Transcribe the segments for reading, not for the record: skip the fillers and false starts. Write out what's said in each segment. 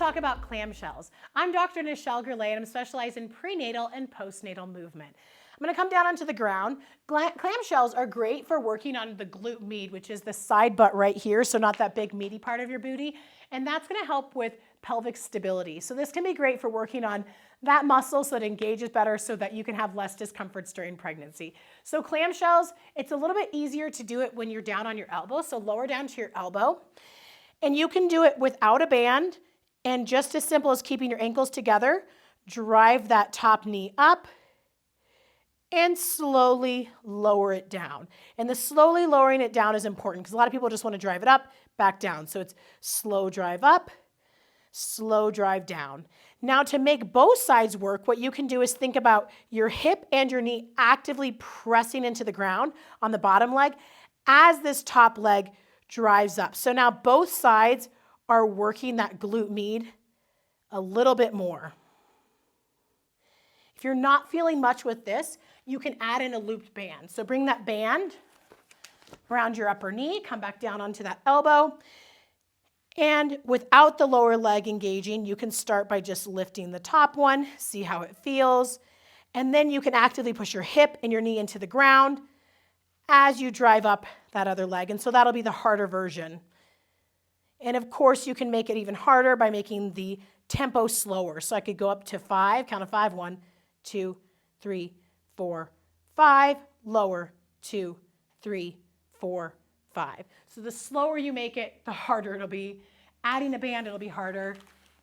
talk about clamshells. I'm Dr. Nichelle and I'm specialized in prenatal and postnatal movement. I'm going to come down onto the ground. Clamshells are great for working on the glute med, which is the side butt right here, so not that big meaty part of your booty. And that's going to help with pelvic stability. So this can be great for working on that muscle so that it engages better so that you can have less discomforts during pregnancy. So clamshells, it's a little bit easier to do it when you're down on your elbow. So lower down to your elbow. And you can do it without a band and just as simple as keeping your ankles together. Drive that top knee up and slowly lower it down. And the slowly lowering it down is important because a lot of people just want to drive it up, back down. So it's slow drive up, slow drive down. Now to make both sides work, what you can do is think about your hip and your knee actively pressing into the ground on the bottom leg as this top leg drives up. So now both sides are working that glute med a little bit more. If you're not feeling much with this, you can add in a looped band. So bring that band around your upper knee, come back down onto that elbow. And without the lower leg engaging, you can start by just lifting the top one, see how it feels. And then you can actively push your hip and your knee into the ground as you drive up that other leg. And so that'll be the harder version. And of course, you can make it even harder by making the tempo slower. So I could go up to 5, count of 5, 1, 2, 3, 4, 5, lower, 2, 3, 4, 5. So the slower you make it, the harder it'll be. Adding a band, it'll be harder.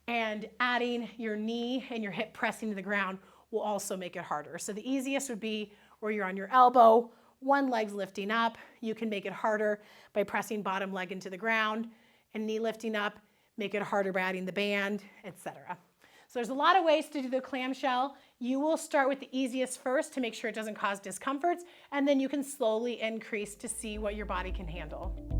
And adding your knee and your hip pressing to the ground will also make it harder. So the easiest would be where you're on your elbow, one leg's lifting up. You can make it harder by pressing bottom leg into the ground and knee lifting up, make it harder by adding the band, etc. So there's a lot of ways to do the clamshell. You will start with the easiest first to make sure it doesn't cause discomforts, and then you can slowly increase to see what your body can handle.